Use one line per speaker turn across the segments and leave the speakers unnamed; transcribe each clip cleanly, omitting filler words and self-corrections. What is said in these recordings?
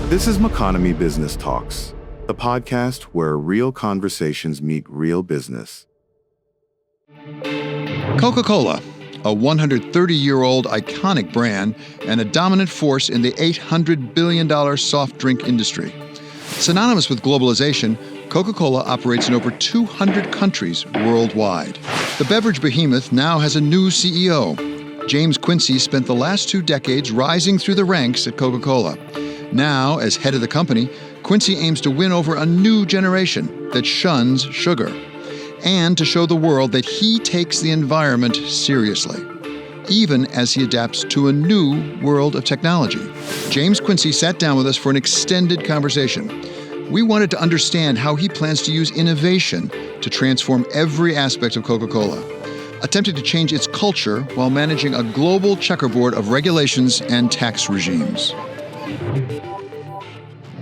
This is Moconomy Business Talks, the podcast where real conversations meet real business.
Coca-Cola, a 130-year-old iconic brand and a dominant force in the $800 billion soft drink industry. Synonymous with globalization, Coca-Cola operates in over 200 countries worldwide. The beverage behemoth now has a new CEO. James Quincey spent the last 2 decades rising through the ranks at Coca-Cola. Now, as head of the company, Quincey aims to win over a new generation that shuns sugar, and to show the world that he takes the environment seriously, even as he adapts to a new world of technology. James Quincey sat down with us for an extended conversation. We wanted to understand how he plans to use innovation to transform every aspect of Coca-Cola, attempting to change its culture while managing a global checkerboard of regulations and tax regimes.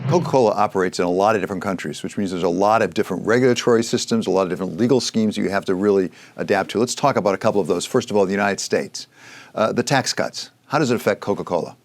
Coca-Cola operates in a lot of different countries, which means there's a lot of different regulatory systems, a lot of different legal schemes you have to really adapt to. Let's talk about a couple of those. First of all, the United States. The tax cuts. How does it affect Coca-Cola?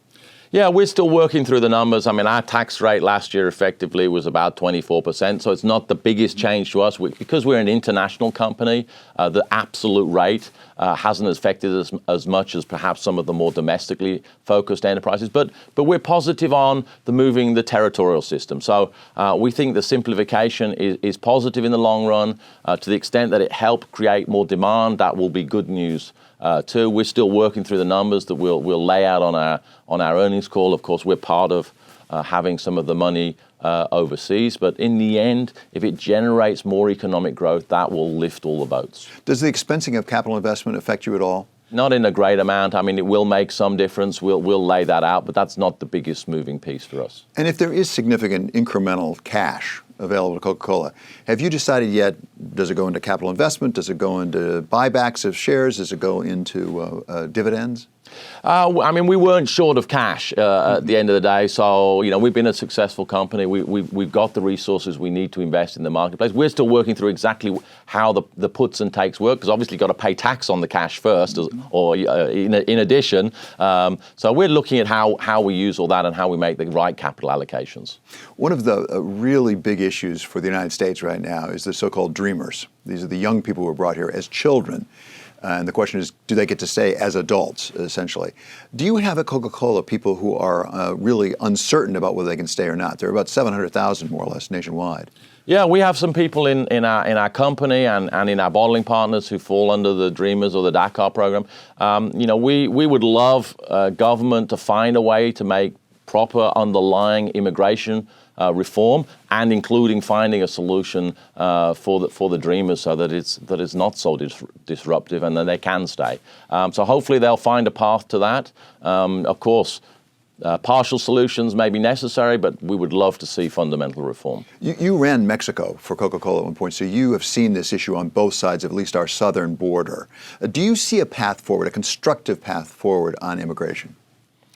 Yeah, we're still working through the numbers. I mean, our tax rate last year effectively was about 24%, so it's not the biggest change to us. Because we're an international company, the absolute rate hasn't affected us as much as perhaps some of the more domestically focused enterprises. But we're positive on moving the territorial system. So we think the simplification is positive in the long run. To the extent that it helps create more demand, that will be good news. Too, we're still working through the numbers that we'll lay out on our earnings call. Of course, we're part of having some of the money overseas, but in the end, if it generates more economic growth, that will lift all the boats.
Does the expensing of capital investment affect you at all?
Not in a great amount. I mean, it will make some difference. We'll lay that out, but that's not the biggest moving piece for us.
And if there is significant incremental cash available to Coca-Cola, have you decided yet, does it go into capital investment? Does it go into buybacks of shares? Does it go into dividends?
I mean, we weren't short of cash at the end of the day. So, we've been a successful company. We've got the resources we need to invest in the marketplace. We're still working through exactly how the puts and takes work, because obviously you've got to pay tax on the cash first, or in addition. So we're looking at how we use all that and how we make the right capital allocations.
One of the really big issues for the United States right now is the so-called dreamers. These are the young people who are brought here as children. And the question is, do they get to stay as adults, essentially? Do you have at Coca-Cola people who are really uncertain about whether they can stay or not? There are about 700,000, more or less, nationwide.
Yeah, we have some people in our company and in our bottling partners who fall under the Dreamers or the Dakar program. We would love government to find a way to make proper underlying immigration reform, and including finding a solution for the dreamers, so that it's not so disruptive and that they can stay. So hopefully they'll find a path to that. Of course, partial solutions may be necessary, but we would love to see fundamental reform.
You ran Mexico for Coca-Cola at one point, so you have seen this issue on both sides of at least our southern border. Do you see a path forward, a constructive path forward on immigration?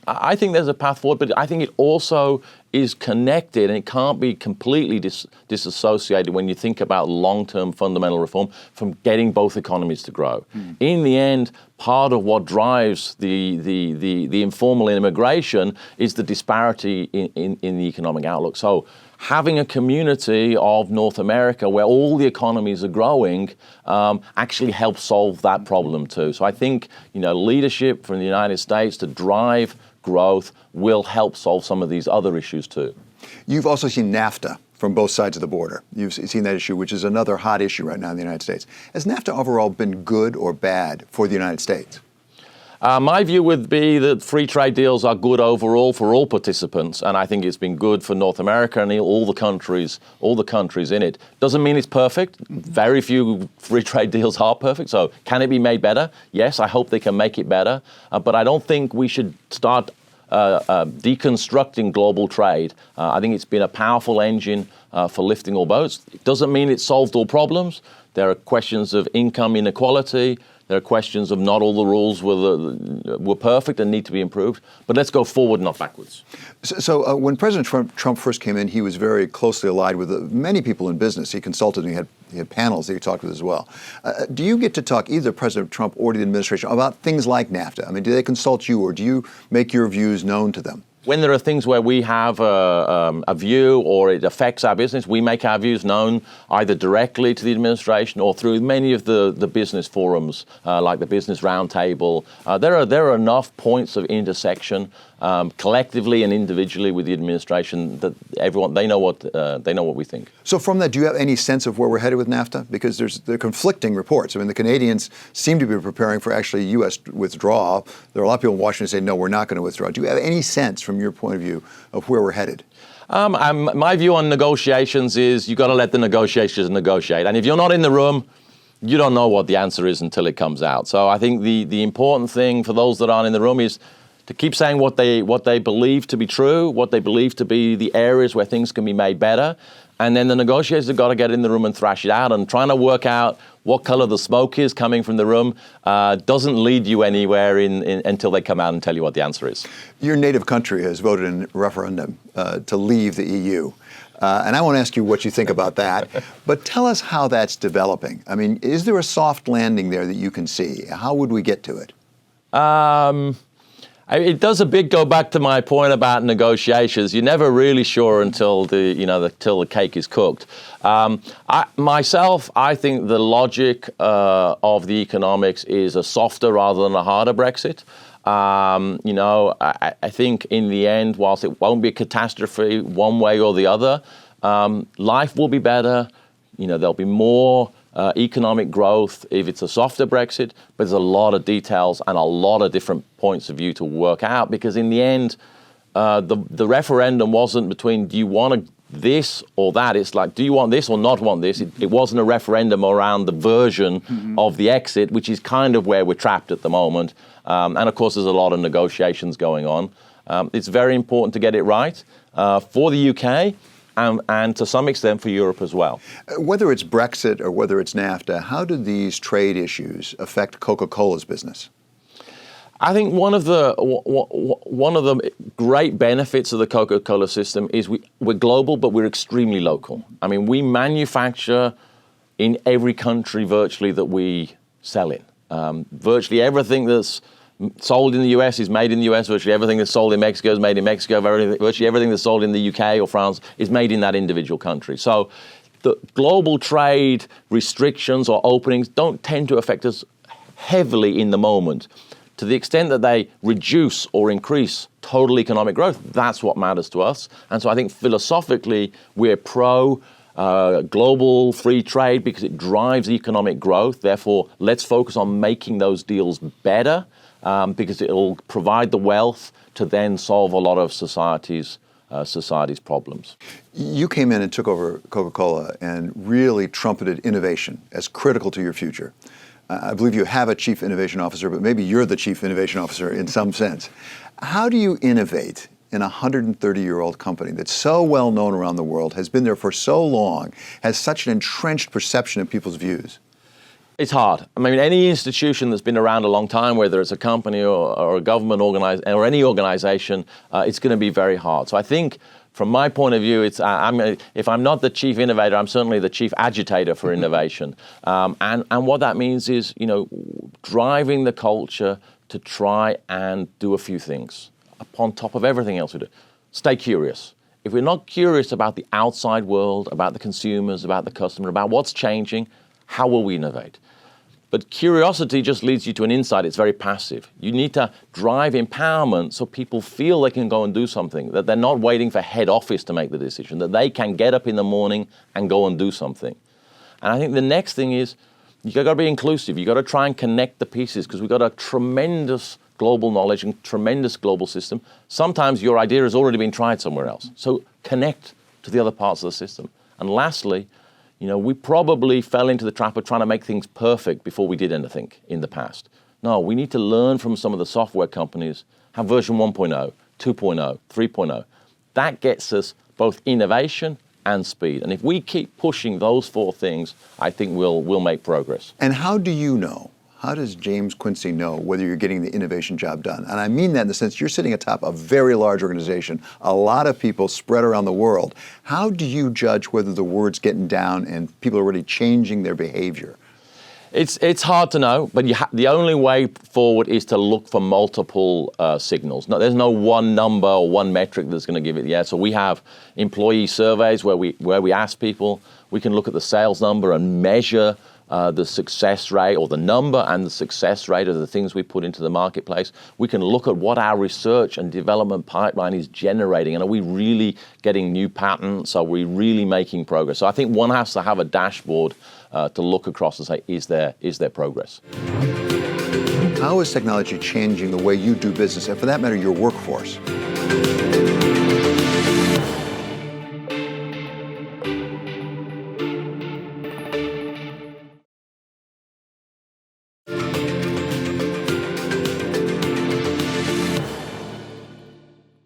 I think there's a path forward, but I think it also is connected, and it can't be completely disassociated when you think about long-term fundamental reform from getting both economies to grow. In the end, part of what drives the informal immigration is the disparity in the economic outlook. So having a community of North America where all the economies are growing actually helps solve that problem too. So I think leadership from the United States to drive growth will help solve some of these other issues too.
You've also seen NAFTA from both sides of the border. You've seen that issue, which is another hot issue right now in the United States. Has NAFTA overall been good or bad for the United States?
My view would be that free trade deals are good overall for all participants, and I think it's been good for North America and all the countries in it. Doesn't mean it's perfect. Very few free trade deals are perfect. So can it be made better? Yes, I hope they can make it better. But I don't think we should start deconstructing global trade. I think it's been a powerful engine for lifting all boats. It doesn't mean it's solved all problems. There are questions of income inequality. There are questions of not all the rules were perfect and need to be improved. But let's go forward, not backwards.
So when President Trump first came in, he was very closely allied with many people in business. He consulted, and he had panels that he talked with as well. Do you get to talk, either President Trump or the administration, about things like NAFTA? I mean, do they consult you, or do you make your views known to them?
When there are things where we have a view or it affects our business, we make our views known either directly to the administration or through many of the business forums, like the Business Roundtable. There are enough points of intersection collectively and individually with the administration that everyone they know what we think.
So from that, do you have any sense of where we're headed with NAFTA? Because there are conflicting reports. I mean, the Canadians seem to be preparing for actually U.S. withdrawal. There are a lot of people in Washington say, no, we're not going to withdraw. Do you have any sense from your point of view of where we're headed?
My view on negotiations is you've got to let the negotiations negotiate. And if you're not in the room, you don't know what the answer is until it comes out. So I think the important thing for those that aren't in the room is to keep saying what they believe to be true, what they believe to be the areas where things can be made better. And then the negotiators have got to get in the room and thrash it out. And trying to work out what color the smoke is coming from the room doesn't lead you anywhere until they come out and tell you what the answer is.
Your native country has voted in a referendum to leave the EU. And I won't ask you what you think about that, but tell us how that's developing. I mean, is there a soft landing there that you can see? How would we get to it?
It does a bit go back to my point about negotiations. You're never really sure until the cake is cooked. I think the logic of the economics is a softer rather than a harder Brexit. I think in the end, whilst it won't be a catastrophe one way or the other, life will be better. There'll be more economic growth if it's a softer Brexit, but there's a lot of details and a lot of different points of view to work out, because in the end, the referendum wasn't between do you want this or that. It's like, do you want this or not want this? It wasn't a referendum around the version of the exit, which is kind of where we're trapped at the moment. And of course, there's a lot of negotiations going on. It's very important to get it right for the UK. And to some extent for Europe as well.
Whether it's Brexit or whether it's NAFTA, how do these trade issues affect Coca-Cola's business?
I think one of the great benefits of the Coca-Cola system is we're global, but we're extremely local. I mean, we manufacture in every country virtually that we sell in. Virtually everything that's sold in the US is made in the US. Virtually everything that's sold in Mexico is made in Mexico. Virtually everything that's sold in the UK or France is made in that individual country. So the global trade restrictions or openings don't tend to affect us heavily in the moment. To the extent that they reduce or increase total economic growth, that's what matters to us. And so I think philosophically, we're pro global free trade because it drives economic growth. Therefore, let's focus on making those deals better. Because it will provide the wealth to then solve a lot of society's problems.
You came in and took over Coca-Cola and really trumpeted innovation as critical to your future. I believe you have a chief innovation officer, but maybe you're the chief innovation officer in some sense. How do you innovate in a 130-year-old company that's so well known around the world, has been there for so long, has such an entrenched perception of people's views?
It's hard. I mean, any institution that's been around a long time, whether it's a company or a government or any organization, it's going to be very hard. So I think, from my point of view, if I'm not the chief innovator, I'm certainly the chief agitator for innovation. And what that means is, driving the culture to try and do a few things upon top of everything else we do. Stay curious. If we're not curious about the outside world, about the consumers, about the customer, about what's changing, how will we innovate? But curiosity just leads you to an insight. It's very passive. You need to drive empowerment so people feel they can go and do something, that they're not waiting for head office to make the decision, that they can get up in the morning and go and do something. And I think the next thing is you've got to be inclusive. You've got to try and connect the pieces because we've got a tremendous global knowledge and tremendous global system. Sometimes your idea has already been tried somewhere else. So connect to the other parts of the system. And lastly, we probably fell into the trap of trying to make things perfect before we did anything in the past. No, we need to learn from some of the software companies, have version 1.0, 2.0, 3.0. That gets us both innovation and speed. And if we keep pushing those four things, I think we'll make progress.
And how do you know? How does James Quincey know whether you're getting the innovation job done? And I mean that in the sense you're sitting atop a very large organization, a lot of people spread around the world. How do you judge whether the word's getting down and people are already changing their behavior?
It's hard to know, but the only way forward is to look for multiple signals. No, there's no one number or one metric that's going to give it the answer. So we have employee surveys where we ask people. We can look at the sales number and measure the success rate, or the number and the success rate of the things we put into the marketplace. We can look at what our research and development pipeline is generating, and are we really getting new patents? Are we really making progress? So I think one has to have a dashboard to look across and say, is there progress?
How is technology changing the way you do business, and for that matter, your workforce?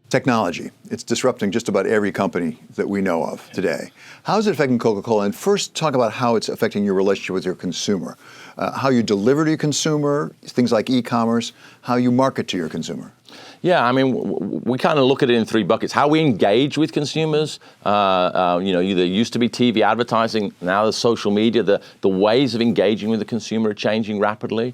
Technology, it's disrupting just about every company that we know of today. How is it affecting Coca-Cola? And first, talk about how it's affecting your relationship with your consumer, how you deliver to your consumer, things like e-commerce, how you market to your consumer.
Yeah, I mean, we kind of look at it in three buckets. How we engage with consumers, there used to be TV advertising, now there's social media. The ways of engaging with the consumer are changing rapidly.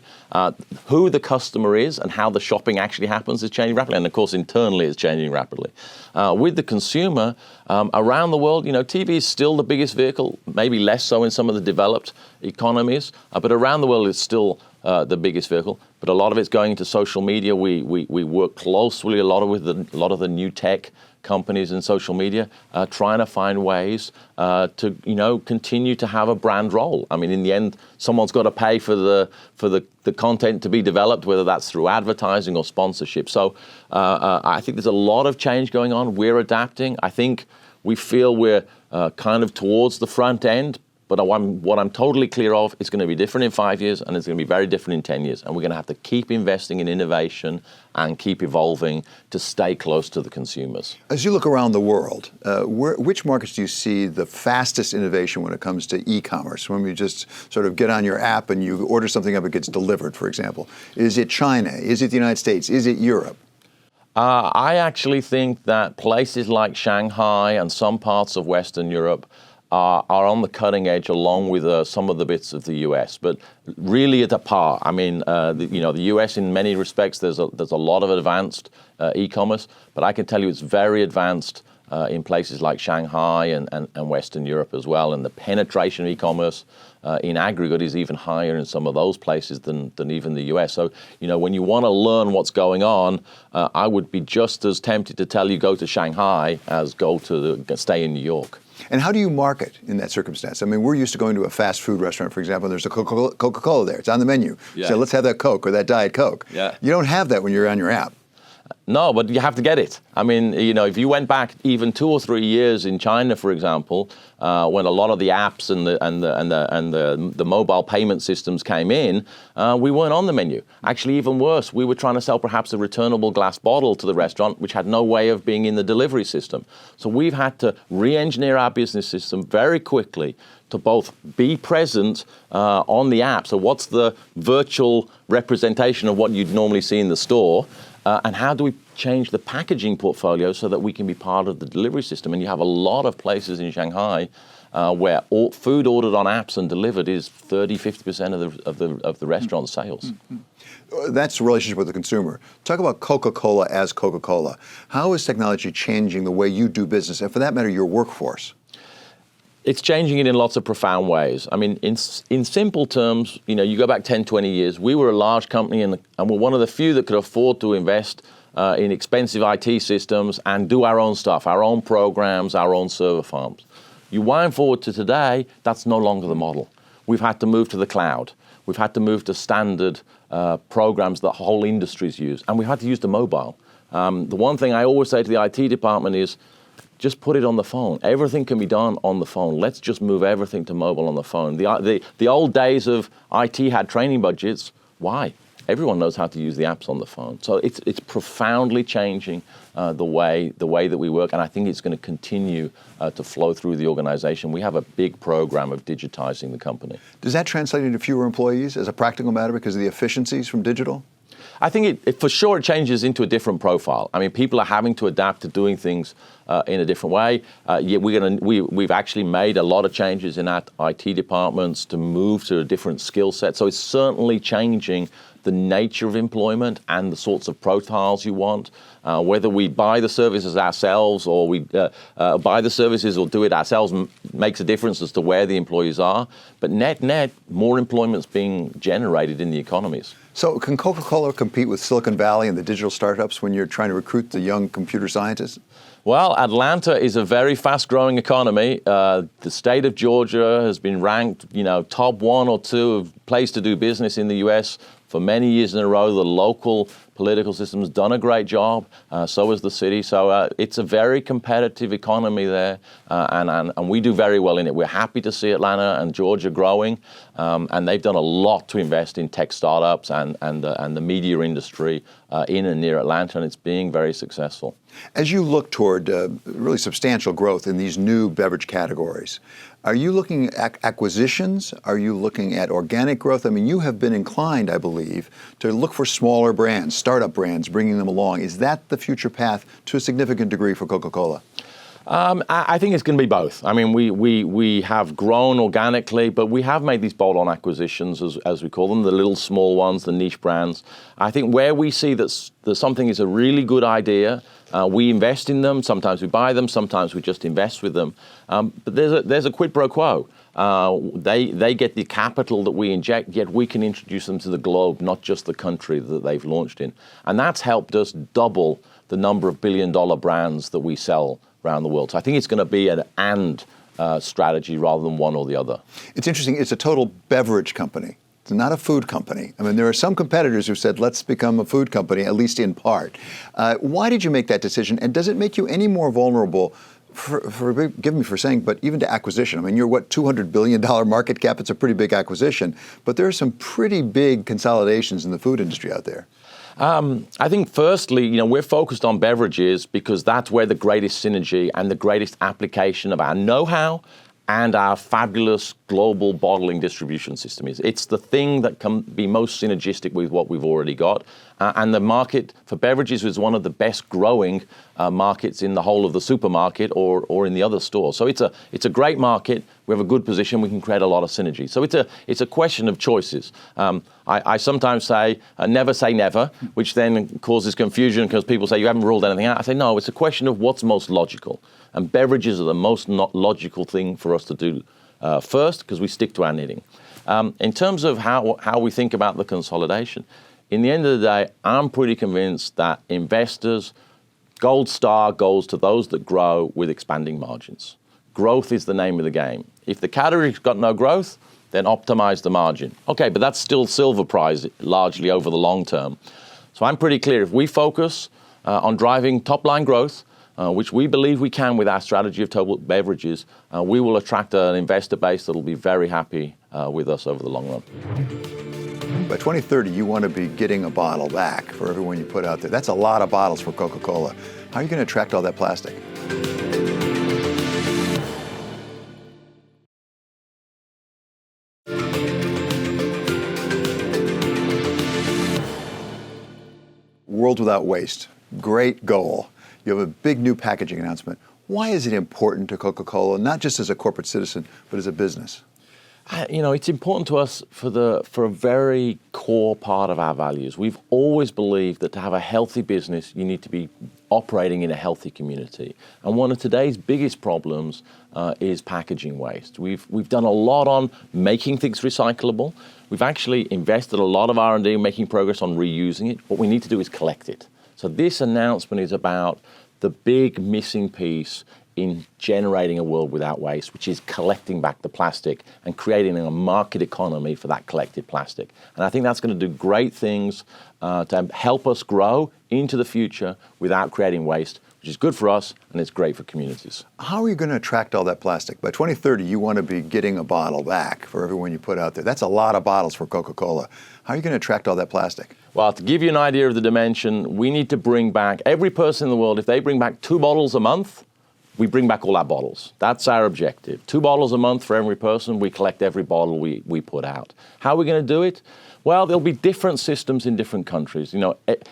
Who the customer is and how the shopping actually happens is changing rapidly. And of course, internally it's changing rapidly. With the consumer, around the world, TV is still the biggest vehicle, maybe less so in some of the developed economies, but around the world it's still the biggest vehicle, but a lot of it's going into social media. We work closely with a lot of the new tech companies in social media, trying to find ways to continue to have a brand role. I mean, in the end, someone's got to pay for the content to be developed, whether that's through advertising or sponsorship. So I think there's a lot of change going on. We're adapting. I think we feel we're kind of towards the front end. But what I'm totally clear of, it's going to be different in 5 years, and it's going to be very different in 10 years. And we're going to have to keep investing in innovation and keep evolving to stay close to the consumers.
As you look around the world, which markets do you see the fastest innovation when it comes to e-commerce? When you just sort of get on your app and you order something up, it gets delivered, for example. Is it China? Is it the United States? Is it Europe?
I actually think that places like Shanghai and some parts of Western Europe are on the cutting edge, along with some of the bits of the U.S., but really at a par. I mean, the U.S. in many respects, there's a lot of advanced e-commerce, but I can tell you it's very advanced in places like Shanghai and Western Europe as well. And the penetration of e-commerce in aggregate is even higher in some of those places than even the U.S. So, when you want to learn what's going on, I would be just as tempted to tell you go to Shanghai as stay in New York.
And how do you market in that circumstance? I mean, we're used to going to a fast food restaurant, for example, and there's a Coca-Cola there. It's on the menu.
Yeah.
So let's have that Coke or that Diet Coke.
Yeah.
You don't have that when you're on your app.
No, but you have to get it. I mean, if you went back even 2 or 3 years in China, for example, when a lot of the apps and the mobile payment systems came in, we weren't on the menu. Actually, even worse, we were trying to sell perhaps a returnable glass bottle to the restaurant, which had no way of being in the delivery system. So we've had to re-engineer our business system very quickly to both be present on the app. So what's the virtual representation of what you'd normally see in the store? And how do we change the packaging portfolio so that we can be part of the delivery system? And you have a lot of places in Shanghai where food ordered on apps and delivered is 30-50% of the restaurant sales.
Mm-hmm. That's the relationship with the consumer. Talk about Coca-Cola as Coca-Cola. How is technology changing the way you do business, and for that matter, your workforce?
It's changing it in lots of profound ways. I mean, in simple terms, you go back 10, 20 years, we were a large company and we're one of the few that could afford to invest in expensive IT systems and do our own stuff, our own programs, our own server farms. You wind forward to today, that's no longer the model. We've had to move to the cloud. We've had to move to standard programs that whole industries use, and we had to use the mobile. The one thing I always say to the IT department is, just put it on the phone. Everything can be done on the phone. Let's just move everything to mobile on the phone. The old days of IT had training budgets. Why? Everyone knows how to use the apps on the phone. So it's profoundly changing the way that we work, and I think it's going to continue to flow through the organization. We have a big program of digitizing the company.
Does that translate into fewer employees as a practical matter because of the efficiencies from digital?
I think it for sure it changes into a different profile. I mean, people are having to adapt to doing things in a different way. We've actually made a lot of changes in our IT departments to move to a different skill set. So it's certainly changing the nature of employment and the sorts of profiles you want. Whether we buy the services ourselves or we buy the services or do it ourselves makes a difference as to where the employees are. But net, more employment's being generated in the economies.
So can Coca-Cola compete with Silicon Valley and the digital startups when you're trying to recruit the young computer scientists?
Well, Atlanta is a very fast-growing economy. The state of Georgia has been ranked, top 1 or 2 of place to do business in the U.S. for many years in a row. The local political system has done a great job. So has the city. So it's a very competitive economy there, and we do very well in it. We're happy to see Atlanta and Georgia growing, and they've done a lot to invest in tech startups and the media industry in and near Atlanta, and it's being very successful.
As you look toward really substantial growth in these new beverage categories, are you looking at acquisitions? Are you looking at organic growth? I mean, you have been inclined, I believe, to look for smaller brands, startup brands, bringing them along. Is that the future path to a significant degree for Coca-Cola?
I think it's going to be both. I mean, we have grown organically, but we have made these bolt-on acquisitions, as we call them, the little small ones, the niche brands. I think where we see that something is a really good idea, we invest in them. Sometimes we buy them. Sometimes we just invest with them. But there's a quid pro quo. They get the capital that we inject, yet we can introduce them to the globe, not just the country that they've launched in. And that's helped us double the number of billion-dollar brands that we sell around the world. So I think it's going to be an and strategy rather than one or the other.
It's interesting. It's a total beverage company. It's not a food company. I mean, there are some competitors who said, let's become a food company, at least in part. Why did you make that decision? And does it make you any more vulnerable, forgive me for saying, but even to acquisition? I mean, you're $200 billion market cap. It's a pretty big acquisition. But there are some pretty big consolidations in the food industry out there.
I think firstly, we're focused on beverages because that's where the greatest synergy and the greatest application of our know-how and our fabulous global bottling distribution system is. It's the thing that can be most synergistic with what we've already got. And the market for beverages is one of the best growing markets in the whole of the supermarket or in the other stores. So it's a great market. We have a good position. We can create a lot of synergy. So it's a question of choices. I sometimes say never, which then causes confusion because people say you haven't ruled anything out. I say no, it's a question of what's most logical. And beverages are the most logical thing for us to do first because we stick to our knitting. In terms of how we think about the consolidation, in the end of the day, I'm pretty convinced that investors, gold star goes to those that grow with expanding margins. Growth is the name of the game. If the category's got no growth, then optimize the margin. Okay, but that's still silver prize largely over the long term. So I'm pretty clear. If we focus on driving top line growth, which we believe we can with our strategy of total beverages, we will attract an investor base that will be very happy with us over the long run.
By 2030, you want to be getting a bottle back for everyone you put out there. That's a lot of bottles for Coca-Cola. How are you going to attract all that plastic? World without waste. Great goal. You have a big new packaging announcement. Why is it important to Coca-Cola, not just as a corporate citizen, but as a business?
It's important to us for a very core part of our values. We've always believed that to have a healthy business, you need to be operating in a healthy community. And one of today's biggest problems is packaging waste. We've done a lot on making things recyclable. We've actually invested a lot of R&D in making progress on reusing it. What we need to do is collect it. So this announcement is about the big missing piece in generating a world without waste, which is collecting back the plastic and creating a market economy for that collected plastic. And I think that's going to do great things to help us grow into the future without creating waste, which is good for us and it's great for communities.
How are you going to attract all that plastic? By 2030, you want to be getting a bottle back for everyone you put out there. That's a lot of bottles for Coca-Cola. How are you going to attract all that plastic?
Well, to give you an idea of the dimension, we need to bring back, every person in the world, if they bring back 2 bottles a month, we bring back all our bottles. That's our objective. 2 bottles a month for every person. We collect every bottle we put out. How are we going to do it? Well, there'll be different systems in different countries.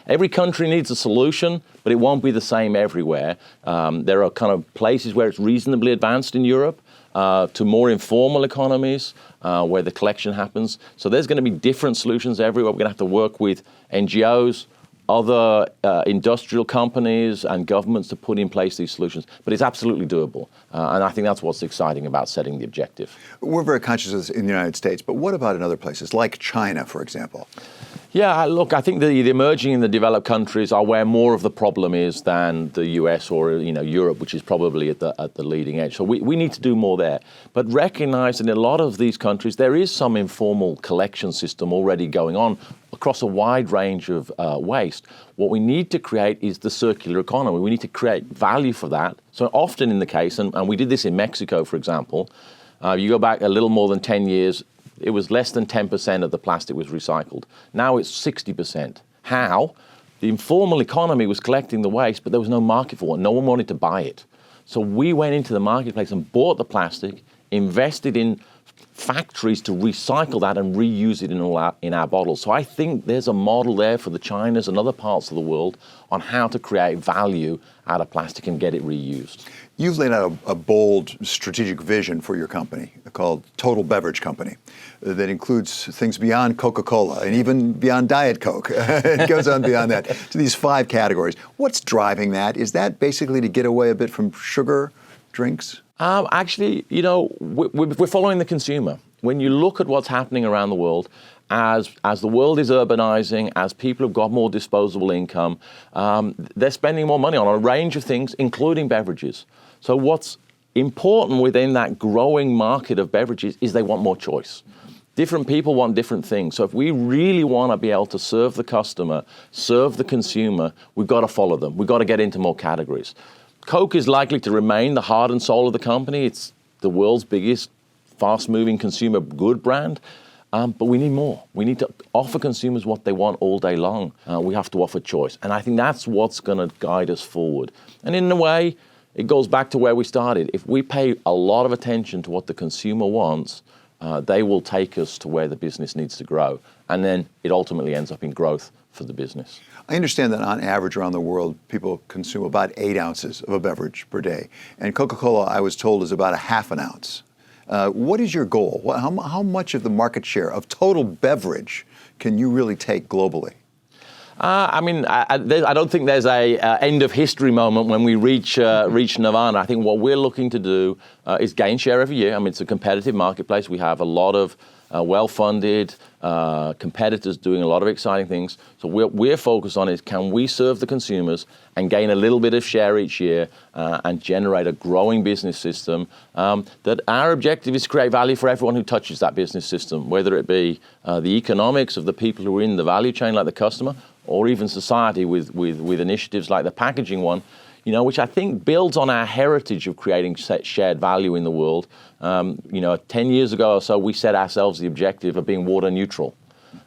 Every country needs a solution, but it won't be the same everywhere. There are kind of places where it's reasonably advanced in Europe, to more informal economies where the collection happens. So there's going to be different solutions everywhere. We're going to have to work with NGOs, other industrial companies and governments to put in place these solutions. But it's absolutely doable. And I think that's what's exciting about setting the objective.
We're very conscious of this in the United States, but what about in other places, like China, for example?
Yeah, look, I think the emerging and the developed countries are where more of the problem is than the US or Europe, which is probably at the leading edge. So we need to do more there. But recognize that in a lot of these countries, there is some informal collection system already going on across a wide range of waste. What we need to create is the circular economy. We need to create value for that. So often in the case, and we did this in Mexico, for example, you go back a little more than 10 years, it was less than 10% of the plastic was recycled. Now it's 60%. How? The informal economy was collecting the waste, but there was no market for it. No one wanted to buy it. So we went into the marketplace and bought the plastic, invested in factories to recycle that and reuse it in our bottles. So I think there's a model there for the Chinas and other parts of the world on how to create value out of plastic and get it reused.
You've laid out a bold strategic vision for your company called Total Beverage Company that includes things beyond Coca-Cola and even beyond Diet Coke. It goes on beyond that to these 5 categories. What's driving that? Is that basically to get away a bit from sugar drinks?
Actually, we're following the consumer. When you look at what's happening around the world, as the world is urbanizing, as people have got more disposable income, they're spending more money on a range of things, including beverages. So what's important within that growing market of beverages is they want more choice. Different people want different things. So if we really want to be able to serve the customer, serve the consumer, we've got to follow them. We've got to get into more categories. Coke is likely to remain the heart and soul of the company. It's the world's biggest, fast-moving consumer good brand. But we need more. We need to offer consumers what they want all day long. We have to offer choice. And I think that's what's going to guide us forward. And in a way, it goes back to where we started. If we pay a lot of attention to what the consumer wants, they will take us to where the business needs to grow. And then it ultimately ends up in growth for the business.
I understand that on average around the world, people consume about 8 ounces of a beverage per day. And Coca-Cola, I was told, is about a half an ounce. What is your goal? How much of the market share of total beverage can you really take globally?
I don't think there's a end of history moment when we reach nirvana. I think what we're looking to do is gain share every year. It's a competitive marketplace. We have a lot of well-funded competitors doing a lot of exciting things. So we're focused on is can we serve the consumers and gain a little bit of share each year and generate a growing business system that our objective is to create value for everyone who touches that business system, whether it be the economics of the people who are in the value chain like the customer or even society with initiatives like the packaging one, which I think builds on our heritage of creating shared value in the world. 10 years ago or so, we set ourselves the objective of being water neutral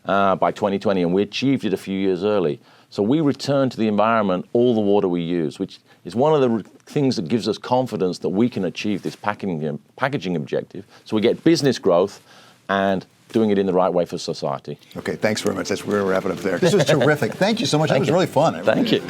by 2020, and we achieved it a few years early. So we return to the environment all the water we use, which is one of the things that gives us confidence that we can achieve this packaging objective. So we get business growth and doing it in the right way for society.
Okay, thanks very much. We're going to wrap it up there. This was terrific. Thank you so much. That was really fun.
Thank you.